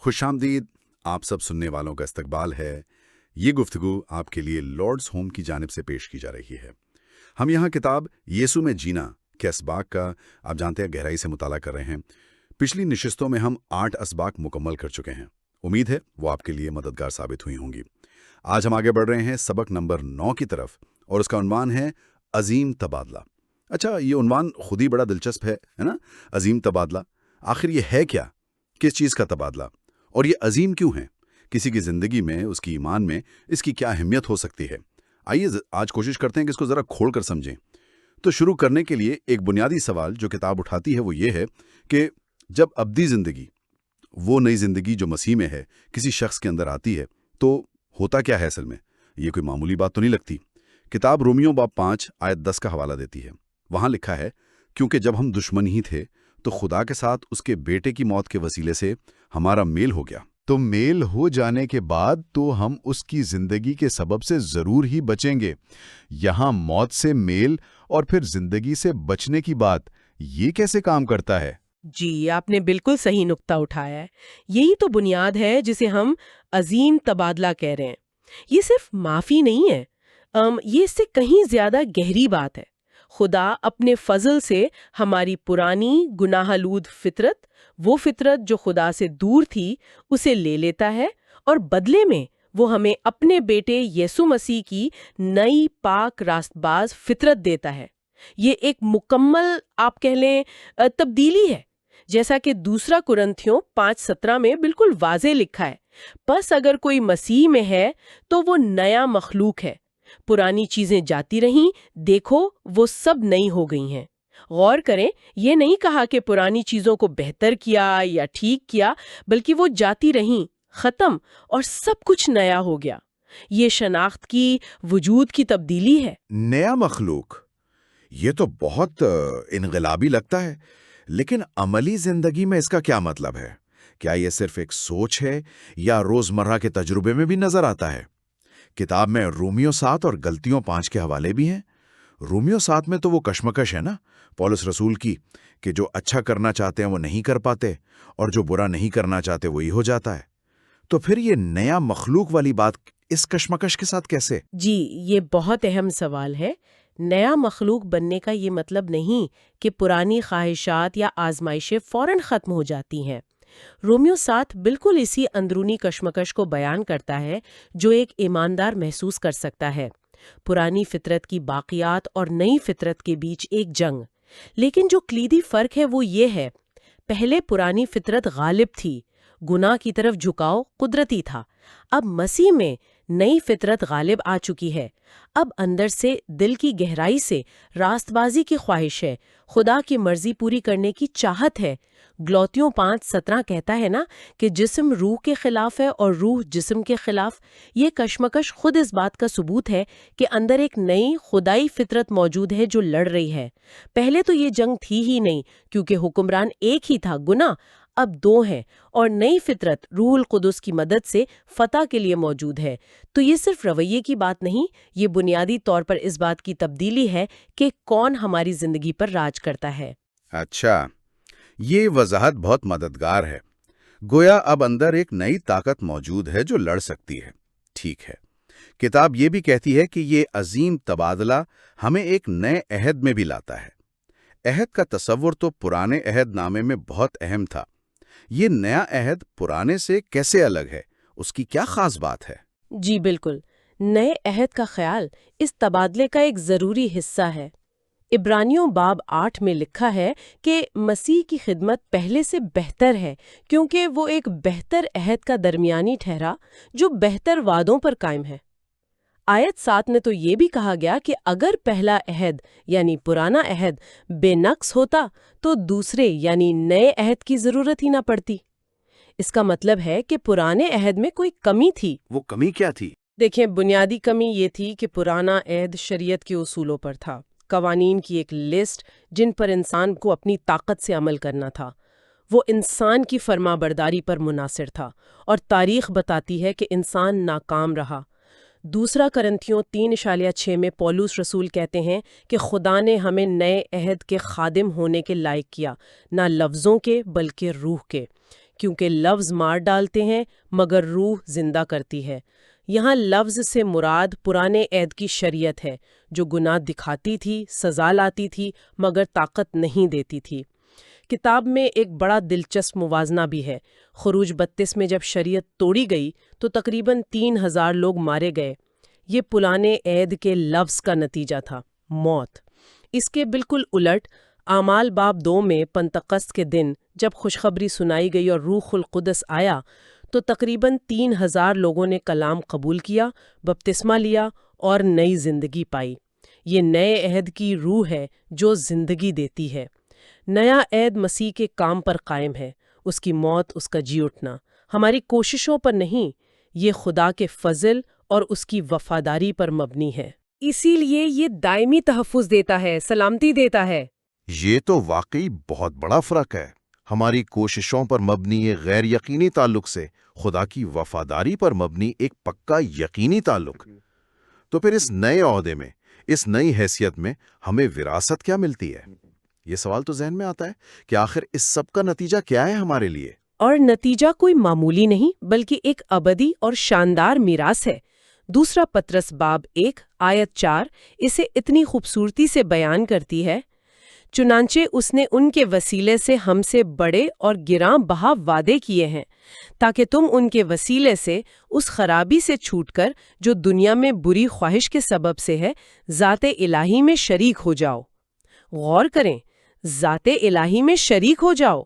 خوش آمدید آپ سب سننے والوں کا استقبال ہے۔ یہ گفتگو آپ کے لیے لارڈز ہوم کی جانب سے پیش کی جا رہی ہے۔ ہم یہاں کتاب یسوع میں جینا کے اسباق کا آپ جانتے ہیں گہرائی سے مطالعہ کر رہے ہیں۔ پچھلی نشستوں میں ہم 8 اسباق مکمل کر چکے ہیں۔ امید ہے وہ آپ کے لیے مددگار ثابت ہوئی ہوں گی۔ آج ہم آگے بڑھ رہے ہیں سبق نمبر 9 کی طرف، اور اس کا عنوان ہے عظیم تبادلہ۔ اچھا، یہ عنوان خود ہی بڑا دلچسپ ہے نا؟ عظیم تبادلہ، آخر یہ ہے کیا؟ کس چیز کا تبادلہ؟ اور یہ عظیم کیوں ہے؟ کسی کی زندگی میں، اس کی ایمان میں اس کی کیا اہمیت ہو سکتی ہے؟ آئیے آج کوشش کرتے ہیں کہ اس کو ذرا کھول کر سمجھیں۔ تو شروع کرنے کے لیے ایک بنیادی سوال جو کتاب اٹھاتی ہے وہ یہ ہے کہ جب ابدی زندگی، وہ نئی زندگی جو مسیح میں ہے، کسی شخص کے اندر آتی ہے تو ہوتا کیا ہے اصل میں؟ یہ کوئی معمولی بات تو نہیں لگتی۔ کتاب رومیوں باب 5 آیت 10 کا حوالہ دیتی ہے۔ وہاں لکھا ہے، کیونکہ جب ہم دشمن ہی تھے تو خدا کے ساتھ اس کے بیٹے کی موت کے وسیلے سے ہمارا میل ہو گیا۔ تو میل ہو جانے کے بعد تو ہم اس کی زندگی کے سبب سے ضرور ہی بچیں گے۔ یہاں موت سے میل اور پھر زندگی سے بچنے کی بات، یہ کیسے کام کرتا ہے؟ جی، آپ نے بالکل صحیح نقطہ اٹھایا ہے۔ یہی تو بنیاد ہے جسے ہم عظیم تبادلہ کہہ رہے ہیں۔ یہ صرف معافی نہیں ہے، یہ اس سے کہیں زیادہ گہری بات ہے۔ خدا اپنے فضل سے ہماری پرانی گناہ آلود فطرت، وہ فطرت جو خدا سے دور تھی، اسے لے لیتا ہے، اور بدلے میں وہ ہمیں اپنے بیٹے یسوع مسیح کی نئی پاک راست باز فطرت دیتا ہے۔ یہ ایک مکمل، آپ کہہ لیں، تبدیلی ہے، جیسا کہ دوسرا کرنتھیوں 5:17 میں بالکل واضح لکھا ہے۔ بس اگر کوئی مسیح میں ہے تو وہ نیا مخلوق ہے، پرانی چیزیں جاتی رہیں، دیکھو وہ سب نئی ہو گئی ہیں۔ غور کریں، یہ نہیں کہا کہ پرانی چیزوں کو بہتر کیا یا ٹھیک کیا، بلکہ وہ جاتی رہیں، ختم، اور سب کچھ نیا ہو گیا۔ یہ شناخت کی، وجود کی تبدیلی ہے۔ نیا مخلوق، یہ تو بہت انقلابی لگتا ہے، لیکن عملی زندگی میں اس کا کیا مطلب ہے؟ کیا یہ صرف ایک سوچ ہے یا روزمرہ کے تجربے میں بھی نظر آتا ہے؟ کتاب میں رومیوں 7 اور غلطیوں 5 کے حوالے بھی ہیں۔ رومیوں 7 میں تو وہ کشمکش ہے نا پولس رسول کی، کہ جو اچھا کرنا چاہتے ہیں وہ نہیں کر پاتے، اور جو برا نہیں کرنا چاہتے وہی ہو جاتا ہے۔ تو پھر یہ نیا مخلوق والی بات اس کشمکش کے ساتھ کیسے؟ جی، یہ بہت اہم سوال ہے۔ نیا مخلوق بننے کا یہ مطلب نہیں کہ پرانی خواہشات یا آزمائشیں فوراً ختم ہو جاتی ہیں۔ رومیو 7 بالکل اسی اندرونی کشمکش کو بیان کرتا ہے جو ایک ایماندار محسوس کر سکتا ہے۔ پرانی فطرت کی باقیات اور نئی فطرت کے بیچ ایک جنگ۔ لیکن جو کلیدی فرق ہے وہ یہ ہے، پہلے پرانی فطرت غالب تھی، گناہ کی طرف جھکاؤ قدرتی تھا۔ اب مسیح میں نئی فطرت غالب آ چکی ہے۔ اب اندر سے، دل کی گہرائی سے راست بازی کی خواہش ہے، خدا کی مرضی پوری کرنے کی چاہت ہے۔ غلاطیوں 5:17 کہتا ہے نا کہ جسم روح کے خلاف ہے اور روح جسم کے خلاف۔ یہ کشمکش خود اس بات کا ثبوت ہے کہ اندر ایک نئی خدائی فطرت موجود ہے جو لڑ رہی ہے۔ پہلے تو یہ جنگ تھی ہی نہیں، کیونکہ حکمران ایک ہی تھا، گناہ۔ اب 2 ہیں، اور نئی فطرت روح القدس کی مدد سے فتح کے لیے موجود ہے۔ تو یہ صرف رویے کی بات نہیں، یہ بنیادی طور پر اس بات کی تبدیلی ہے کہ کون ہماری زندگی پر راج کرتا ہے۔ اچھا، یہ وضاحت بہت مددگار ہے۔ گویا اب اندر ایک نئی طاقت موجود ہے جو لڑ سکتی ہے۔ ٹھیک ہے، کتاب یہ بھی کہتی ہے کہ یہ عظیم تبادلہ ہمیں ایک نئے عہد میں بھی لاتا ہے۔ عہد کا تصور تو پرانے عہد نامے میں بہت اہم تھا۔ یہ نیا عہد پرانے سے کیسے الگ ہے؟ اس کی کیا خاص بات ہے؟ جی بالکل، نئے عہد کا خیال اس تبادلے کا ایک ضروری حصہ ہے۔ عبرانیوں باب 8 میں لکھا ہے کہ مسیح کی خدمت پہلے سے بہتر ہے، کیونکہ وہ ایک بہتر عہد کا درمیانی ٹھہرا جو بہتر وعدوں پر قائم ہے۔ آیت 7 میں تو یہ بھی کہا گیا کہ اگر پہلا عہد یعنی پرانا عہد بے نقص ہوتا تو دوسرے یعنی نئے عہد کی ضرورت ہی نہ پڑتی۔ اس کا مطلب ہے کہ پرانے عہد میں کوئی کمی تھی۔ وہ کمی کیا تھی؟ دیکھیں، بنیادی کمی یہ تھی کہ پرانا عہد شریعت کے اصولوں پر تھا، قوانین کی ایک لسٹ جن پر انسان کو اپنی طاقت سے عمل کرنا تھا۔ وہ انسان کی فرما برداری پر منحصر تھا، اور تاریخ بتاتی ہے کہ انسان ناکام رہا۔ دوسرا کرنتھیوں 3:6 میں پولس رسول کہتے ہیں کہ خدا نے ہمیں نئے عہد کے خادم ہونے کے لائق کیا، نہ لفظوں کے بلکہ روح کے، کیونکہ لفظ مار ڈالتے ہیں مگر روح زندہ کرتی ہے۔ یہاں لفظ سے مراد پرانے عہد کی شریعت ہے جو گناہ دکھاتی تھی، سزا لاتی تھی مگر طاقت نہیں دیتی تھی۔ کتاب میں ایک بڑا دلچسپ موازنہ بھی ہے۔ خروج 32 میں جب شریعت توڑی گئی تو تقریباً 3000 لوگ مارے گئے۔ یہ پرانے عہد کے لفظ کا نتیجہ تھا، موت۔ اس کے بالکل الٹ اعمال باب 2 میں پنتقست کے دن جب خوشخبری سنائی گئی اور روح القدس آیا تو تقریباً 3000 لوگوں نے کلام قبول کیا، بپتسمہ لیا اور نئی زندگی پائی۔ یہ نئے عہد کی روح ہے جو زندگی دیتی ہے۔ نیا عہد مسیح کے کام پر قائم ہے، اس کی موت، اس کا جی اٹھنا، ہماری کوششوں پر نہیں، یہ خدا کے فضل اور اس کی وفاداری پر مبنی ہے۔ اسی لیے یہ دائمی تحفظ دیتا ہے، سلامتی دیتا ہے۔ یہ تو واقعی بہت بڑا فرق ہے، ہماری کوششوں پر مبنی ایک غیر یقینی تعلق سے خدا کی وفاداری پر مبنی ایک پکا یقینی تعلق۔ تو پھر اس نئے عہدے میں، اس نئی حیثیت میں ہمیں وراثت کیا ملتی ہے؟ یہ سوال تو ذہن میں آتا ہے کہ آخر اس سب کا نتیجہ کیا ہے ہمارے لیے؟ اور نتیجہ کوئی معمولی نہیں بلکہ ایک ابدی اور شاندار میراث ہے۔ دوسرا پطرس باب 1 آیت 4 اسے اتنی خوبصورتی سے بیان کرتی ہے، چنانچہ اس نے ان کے وسیلے سے ہم سے بڑے اور گراں بہا وعدے کیے ہیں، تاکہ تم ان کے وسیلے سے اس خرابی سے چھوٹ کر جو دنیا میں بری خواہش کے سبب سے ہے، ذات الہی میں شریک ہو جاؤ۔ غور کریں، ذات الہی میں شریک ہو جاؤ۔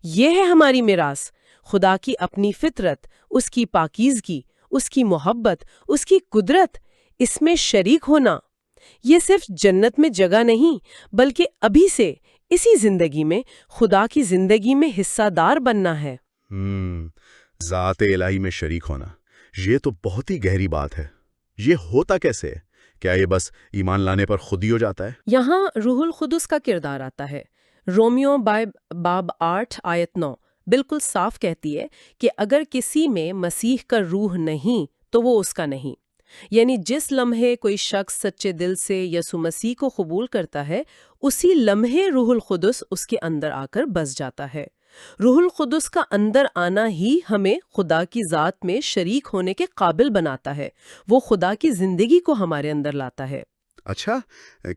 یہ ہے ہماری میراث، خدا کی اپنی فطرت، اس کی پاکیزگی، اس کی محبت، اس کی قدرت، اس میں شریک ہونا۔ یہ صرف جنت میں جگہ نہیں بلکہ ابھی سے اسی زندگی میں خدا کی زندگی میں حصہ دار بننا ہے۔ ذات الہی میں شریک ہونا، یہ تو بہت ہی گہری بات ہے۔ یہ ہوتا کیسے ہے؟ کیا یہ بس ایمان لانے پر خود ہی ہو جاتا ہے؟ یہاں روح القدس کا کردار آتا ہے۔ رومیو باب 8 آیت 9 بالکل صاف کہتی ہے کہ اگر کسی میں مسیح کا روح نہیں تو وہ اس کا نہیں۔ یعنی جس لمحے کوئی شخص سچے دل سے یسوع مسیح کو قبول کرتا ہے، اسی لمحے روح القدس اس کے اندر آ کر بس جاتا ہے۔ روح القدس کا اندر آنا ہی ہمیں خدا کی ذات میں شریک ہونے کے قابل بناتا ہے۔ وہ خدا کی زندگی کو ہمارے اندر لاتا ہے۔ اچھا،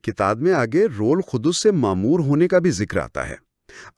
کتاب میں آگے روح القدس سے معمور ہونے کا بھی ذکر آتا ہے۔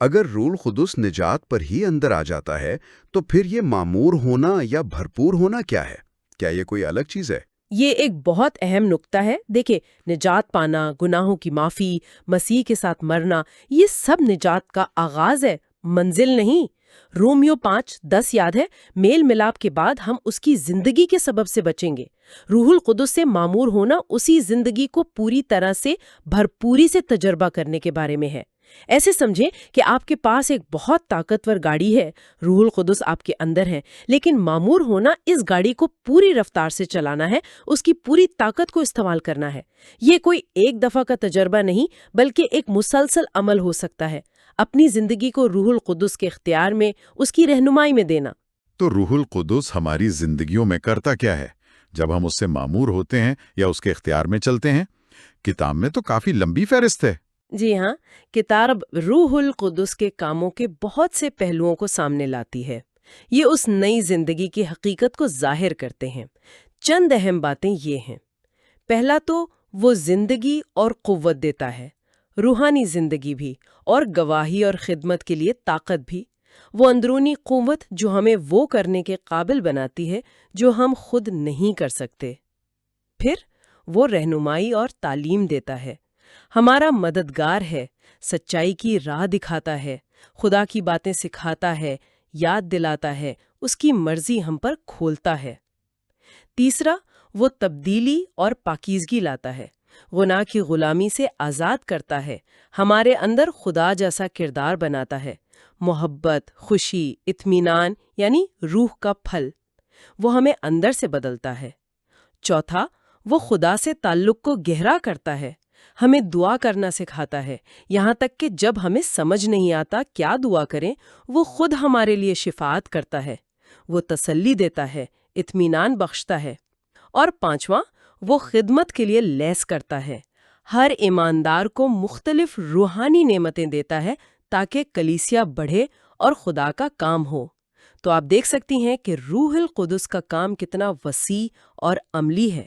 اگر روح القدس نجات پر ہی اندر آ جاتا ہے تو پھر یہ معمور ہونا یا بھرپور ہونا کیا ہے؟ کیا یہ کوئی الگ چیز ہے؟ یہ ایک بہت اہم نکتہ ہے۔ دیکھیں، نجات پانا، گناہوں کی معافی، مسیح کے ساتھ مرنا، یہ سب نجات کا آغاز ہے، منزل نہیں۔ رومیو 5:10 یاد ہے، میل ملاپ کے بعد ہم اس کی زندگی کے سبب سے بچیں گے۔ روح القدس سے معمور ہونا اسی زندگی کو پوری طرح سے بھرپوری سے تجربہ کرنے کے بارے میں ہے۔ ایسے سمجھیں کہ آپ کے پاس ایک بہت طاقتور گاڑی ہے، روح القدس آپ کے اندر ہے، لیکن معمور ہونا اس گاڑی کو پوری رفتار سے چلانا ہے، اس کی پوری طاقت کو استعمال کرنا ہے۔ یہ کوئی ایک دفعہ کا تجربہ نہیں بلکہ ایک مسلسل عمل ہو سکتا ہے، اپنی زندگی کو روح القدس کے اختیار میں، اس کی رہنمائی میں دینا۔ تو روح القدس ہماری زندگیوں میں کرتا کیا ہے جب ہم اس سے معمور ہوتے ہیں یا اس کے اختیار میں چلتے ہیں؟ کتاب میں تو کافی لمبی فہرست ہے۔ جی ہاں، کتاب روح القدس کے کاموں کے بہت سے پہلوؤں کو سامنے لاتی ہے۔ یہ اس نئی زندگی کی حقیقت کو ظاہر کرتے ہیں۔ چند اہم باتیں یہ ہیں۔ پہلا تو وہ زندگی اور قوت دیتا ہے، روحانی زندگی بھی اور گواہی اور خدمت کے لیے طاقت بھی۔ وہ اندرونی قوت جو ہمیں وہ کرنے کے قابل بناتی ہے جو ہم خود نہیں کر سکتے۔ پھر وہ رہنمائی اور تعلیم دیتا ہے، ہمارا مددگار ہے، سچائی کی راہ دکھاتا ہے، خدا کی باتیں سکھاتا ہے، یاد دلاتا ہے، اس کی مرضی ہم پر کھولتا ہے۔ تیسرا، وہ تبدیلی اور پاکیزگی لاتا ہے، گناہ کی غلامی سے آزاد کرتا ہے، ہمارے اندر خدا جیسا کردار بناتا ہے، محبت، خوشی، اطمینان یعنی روح کا پھل، وہ ہمیں اندر سے بدلتا ہے۔ چوتھا، وہ خدا سے تعلق کو گہرا کرتا ہے، ہمیں دعا کرنا سکھاتا ہے، یہاں تک کہ جب ہمیں سمجھ نہیں آتا کیا دعا کریں، وہ خود ہمارے لیے شفاعت کرتا ہے، وہ تسلی دیتا ہے، اطمینان بخشتا ہے۔ اور پانچواں، وہ خدمت کے لیے لیس کرتا ہے، ہر ایماندار کو مختلف روحانی نعمتیں دیتا ہے تاکہ کلیسیا بڑھے اور خدا کا کام ہو۔ تو آپ دیکھ سکتی ہیں کہ روح القدس کا کام کتنا وسیع اور عملی ہے۔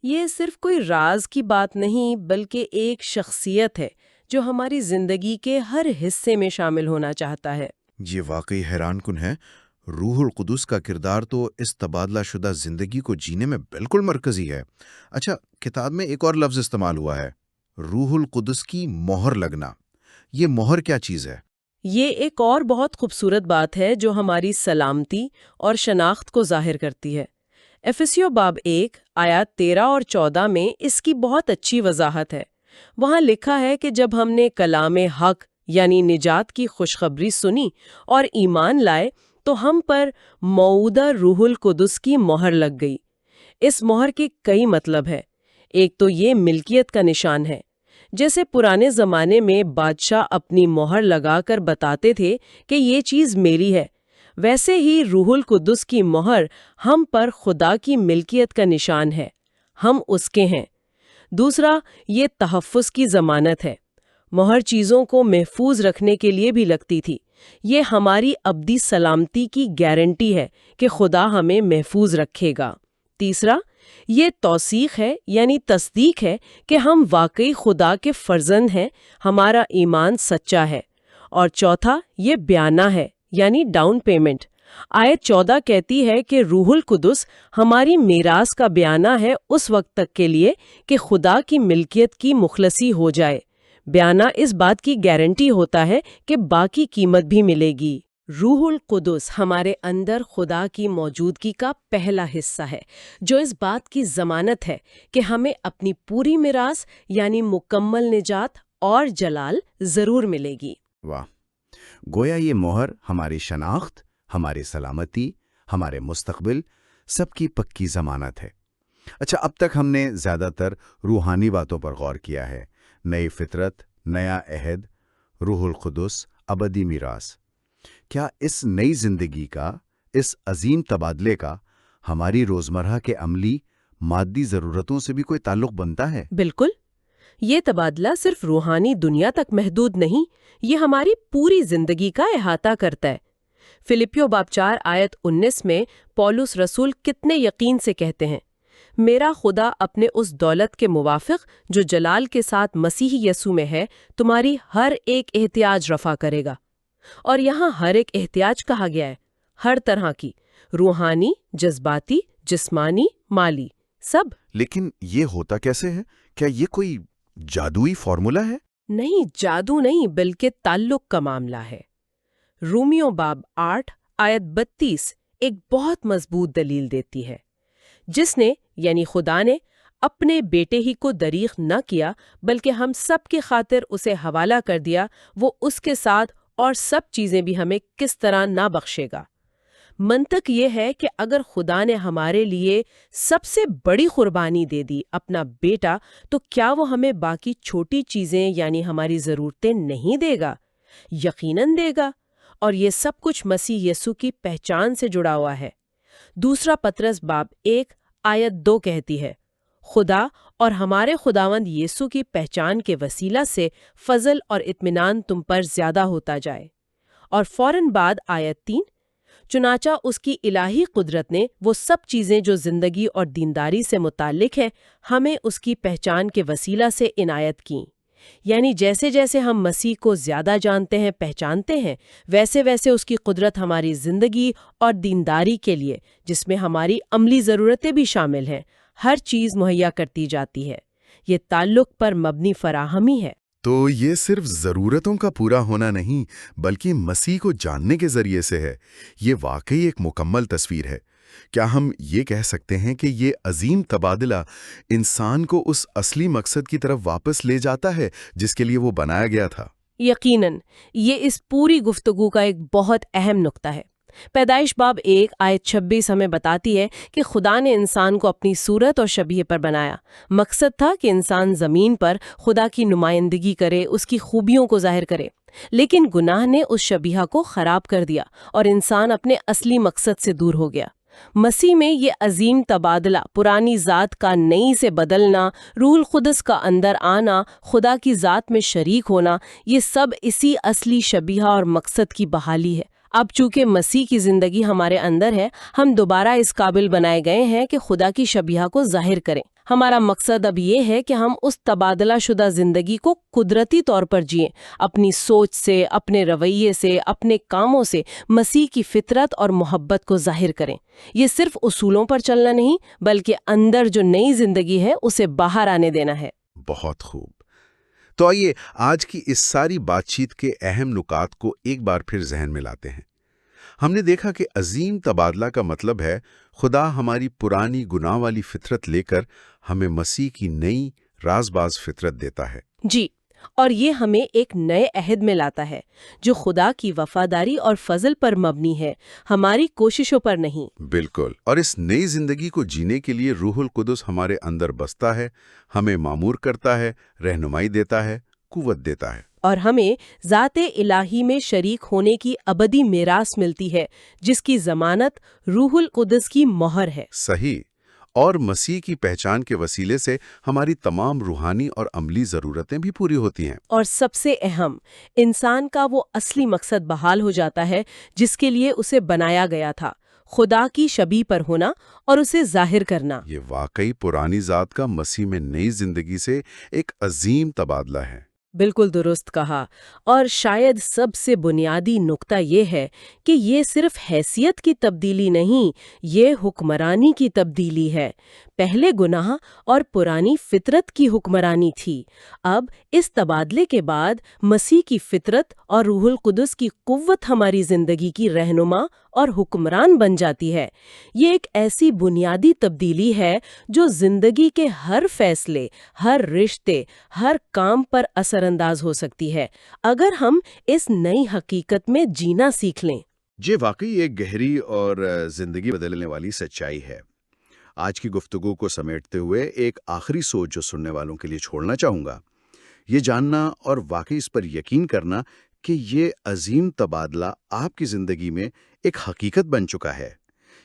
یہ صرف کوئی راز کی بات نہیں بلکہ ایک شخصیت ہے جو ہماری زندگی کے ہر حصے میں شامل ہونا چاہتا ہے۔ یہ واقعی حیران کن ہے۔ روح القدس کا کردار تو اس تبادلہ شدہ زندگی کو جینے میں بالکل مرکزی ہے۔ اچھا، کتاب میں ایک اور لفظ استعمال ہوا ہے، روح القدس کی مہر لگنا۔ یہ مہر کیا چیز ہے؟ یہ ایک اور بہت خوبصورت بات ہے جو ہماری سلامتی اور شناخت کو ظاہر کرتی ہے۔ افسیوں باب 1 آیات 13 اور 14 میں اس کی بہت اچھی وضاحت ہے۔ وہاں لکھا ہے کہ جب ہم نے کلام حق یعنی نجات کی خوشخبری سنی اور ایمان لائے تو ہم پر موعودہ روح القدس کی مہر لگ گئی۔ اس مہر کے کئی مطلب ہے۔ ایک تو یہ ملکیت کا نشان ہے، جیسے پرانے زمانے میں بادشاہ اپنی مہر لگا کر بتاتے تھے کہ یہ چیز میری ہے، ویسے ہی روح القدس کی مہر ہم پر خدا کی ملکیت کا نشان ہے، ہم اس کے ہیں۔ دوسرا، یہ تحفظ کی ضمانت ہے۔ مہر چیزوں کو محفوظ رکھنے کے لیے بھی لگتی تھی۔ یہ ہماری ابدی سلامتی کی گارنٹی ہے کہ خدا ہمیں محفوظ رکھے گا۔ تیسرا، یہ توثیق ہے یعنی تصدیق ہے کہ ہم واقعی خدا کے فرزند ہیں، ہمارا ایمان سچا ہے۔ اور چوتھا، یہ بیانہ ہے یعنی ڈاؤن پیمنٹ۔ آیت 14 کہتی ہے کہ روح القدس ہماری میراث کا بیانہ ہے اس وقت تک کے لیے کہ خدا کی ملکیت کی مخلصی ہو جائے۔ بیانہ اس بات کی گارنٹی ہوتا ہے کہ باقی قیمت بھی ملے گی۔ روح القدس ہمارے اندر خدا کی موجودگی کا پہلا حصہ ہے، جو اس بات کی ضمانت ہے کہ ہمیں اپنی پوری میراث یعنی مکمل نجات اور جلال ضرور ملے گی۔ واہ! گویا یہ مہر ہماری شناخت، ہماری سلامتی، ہمارے مستقبل، سب کی پکی ضمانت ہے۔ اچھا، اب تک ہم نے زیادہ تر روحانی باتوں پر غور کیا ہے، نئی فطرت، نیا عہد، روح القدس، ابدی میراث۔ کیا اس نئی زندگی کا، اس عظیم تبادلے کا ہماری روزمرہ کے عملی، مادی ضرورتوں سے بھی کوئی تعلق بنتا ہے؟ بالکل۔ یہ تبادلہ صرف روحانی دنیا تک محدود نہیں، یہ ہماری پوری زندگی کا احاطہ کرتا ہے۔ فلپیوں باب 4 آیت 19 میں پولس رسول کتنے یقین سے کہتے ہیں، میرا خدا اپنے اس دولت کے موافق جو جلال کے ساتھ مسیح یسوع میں ہے تمہاری ہر ایک احتیاج رفع کرے گا۔ اور یہاں ہر ایک احتیاج کہا گیا ہے، ہر طرح کی، روحانی، جذباتی، جسمانی، مالی، سب۔ لیکن یہ ہوتا کیسے ہے؟ کیا یہ کوئی جادوئی فارمولا ہے؟ نہیں، جادو نہیں بلکہ تعلق کا معاملہ ہے۔ رومیوں باب 8 آیت 32 ایک بہت مضبوط دلیل دیتی ہے۔ جس نے یعنی خدا نے اپنے بیٹے ہی کو دریغ نہ کیا بلکہ ہم سب کی خاطر اسے حوالہ کر دیا، وہ اس کے ساتھ اور سب چیزیں بھی ہمیں کس طرح نہ بخشے گا۔ منطق یہ ہے کہ اگر خدا نے ہمارے لیے سب سے بڑی قربانی دے دی، اپنا بیٹا، تو کیا وہ ہمیں باقی چھوٹی چیزیں یعنی ہماری ضرورتیں نہیں دے گا؟ یقیناً دے گا، اور یہ سب کچھ مسیح یسوع کی پہچان سے جڑا ہوا ہے۔ دوسرا پطرس باب 1 آیت 2 کہتی ہے، خدا اور ہمارے خداوند یسوع کی پہچان کے وسیلہ سے فضل اور اطمینان تم پر زیادہ ہوتا جائے۔ اور فوراً بعد آیت 3، چنانچہ اس کی الہی قدرت نے وہ سب چیزیں جو زندگی اور دینداری سے متعلق ہیں ہمیں اس کی پہچان کے وسیلہ سے عنایت کیں۔ یعنی جیسے جیسے ہم مسیح کو زیادہ جانتے ہیں، پہچانتے ہیں، ویسے ویسے اس کی قدرت ہماری زندگی اور دینداری کے لیے، جس میں ہماری عملی ضرورتیں بھی شامل ہیں، ہر چیز مہیا کرتی جاتی ہے۔ یہ تعلق پر مبنی فراہمی ہے۔ تو یہ صرف ضرورتوں کا پورا ہونا نہیں بلکہ مسیح کو جاننے کے ذریعے سے ہے۔ یہ واقعی ایک مکمل تصویر ہے۔ کیا ہم یہ کہہ سکتے ہیں کہ یہ عظیم تبادلہ انسان کو اس اصلی مقصد کی طرف واپس لے جاتا ہے جس کے لیے وہ بنایا گیا تھا؟ یقیناً، یہ اس پوری گفتگو کا ایک بہت اہم نقطہ ہے۔ پیدائش باب 1 آیت 26 ہمیں بتاتی ہے کہ خدا نے انسان کو اپنی صورت اور شبیہ پر بنایا۔ مقصد تھا کہ انسان زمین پر خدا کی نمائندگی کرے، اس کی خوبیوں کو ظاہر کرے۔ لیکن گناہ نے اس شبیہ کو خراب کر دیا اور انسان اپنے اصلی مقصد سے دور ہو گیا۔ مسیح میں یہ عظیم تبادلہ، پرانی ذات کا نئی سے بدلنا، روح القدس کا اندر آنا، خدا کی ذات میں شریک ہونا، یہ سب اسی اصلی شبیہ اور مقصد کی بحالی ہے۔ اب چونکہ مسیح کی زندگی ہمارے اندر ہے، ہم دوبارہ اس قابل بنائے گئے ہیں کہ خدا کی شبیہ کو ظاہر کریں۔ ہمارا مقصد اب یہ ہے کہ ہم اس تبادلہ شدہ زندگی کو قدرتی طور پر جئیں، اپنی سوچ سے، اپنے رویے سے، اپنے کاموں سے مسیح کی فطرت اور محبت کو ظاہر کریں۔ یہ صرف اصولوں پر چلنا نہیں، بلکہ اندر جو نئی زندگی ہے اسے باہر آنے دینا ہے۔ بہت خوب۔ تو آئیے آج کی اس ساری بات چیت کے اہم نکات کو ایک بار پھر ذہن میں لاتے ہیں۔ ہم نے دیکھا کہ عظیم تبادلہ کا مطلب ہے خدا ہماری پرانی گناہ والی فطرت لے کر ہمیں مسیح کی نئی راز باز فطرت دیتا ہے۔ جی، اور یہ ہمیں ایک نئے عہد میں لاتا ہے جو خدا کی وفاداری اور فضل پر مبنی ہے، ہماری کوششوں پر نہیں۔ بالکل، اور اس نئی زندگی کو جینے کے لیے روح القدس ہمارے اندر بستا ہے، ہمیں معمور کرتا ہے، رہنمائی دیتا ہے، قوت دیتا ہے۔ اور ہمیں ذات الہی میں شریک ہونے کی ابدی میراث ملتی ہے، جس کی ضمانت روح القدس کی مہر ہے۔ صحیح، اور مسیح کی پہچان کے وسیلے سے ہماری تمام روحانی اور عملی ضرورتیں بھی پوری ہوتی ہیں۔ اور سب سے اہم، انسان کا وہ اصلی مقصد بحال ہو جاتا ہے جس کے لیے اسے بنایا گیا تھا، خدا کی شبیہ پر ہونا اور اسے ظاہر کرنا۔ یہ واقعی پرانی ذات کا مسیح میں نئی زندگی سے ایک عظیم تبادلہ ہے۔ بالکل درست کہا، اور شاید سب سے بنیادی نقطہ یہ ہے کہ یہ صرف حیثیت کی تبدیلی نہیں، یہ حکمرانی کی تبدیلی ہے۔ پہلے گناہ اور پرانی فطرت کی حکمرانی تھی، اب اس تبادلے کے بعد مسیح کی فطرت اور روح القدس کی قوت ہماری زندگی کی رہنما اور حکمران بن جاتی ہے۔ یہ ایک ایسی بنیادی تبدیلی ہے جو زندگی کے ہر فیصلے، ہر رشتے، ہر کام پر اثر انداز ہو سکتی ہے، اگر ہم اس نئی حقیقت میں جینا سیکھ لیں۔ یہ واقعی ایک گہری اور زندگی بدلنے والی سچائی ہے۔ آج کی گفتگو کو سمیٹتے ہوئے ایک آخری سوچ جو سننے والوں کے لیے چھوڑنا چاہوں گا، یہ جاننا اور واقعی اس پر یقین کرنا کہ یہ عظیم تبادلہ آپ کی زندگی میں ایک حقیقت بن چکا ہے۔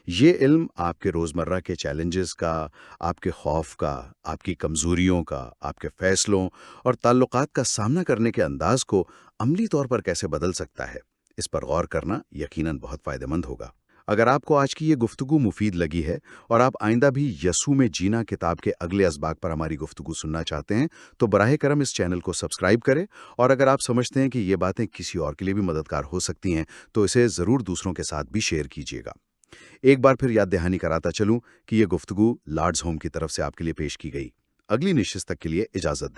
یہ علم آپ کے روزمرہ کے چیلنجز کا، آپ کے خوف کا، آپ کی کمزوریوں کا، آپ کے فیصلوں اور تعلقات کا سامنا کرنے کے انداز کو عملی طور پر کیسے بدل سکتا ہے، اس پر غور کرنا یقیناً بہت فائدہ مند ہوگا۔ اگر آپ کو آج کی یہ گفتگو مفید لگی ہے اور آپ آئندہ بھی یسوع میں جینا کتاب کے اگلے اسباق پر ہماری گفتگو سننا چاہتے ہیں تو براہ کرم اس چینل کو سبسکرائب کریں، اور اگر آپ سمجھتے ہیں کہ یہ باتیں کسی اور کے لیے بھی مددگار ہو سکتی ہیں تو اسے ضرور دوسروں کے ساتھ بھی شیئر کیجیے گا۔ ایک بار پھر یاد دہانی کراتا چلوں کہ یہ گفتگو لارڈز ہوم کی طرف سے آپ کے لیے پیش کی گئی۔ اگلی نشست تک کے لیے اجازت دیں۔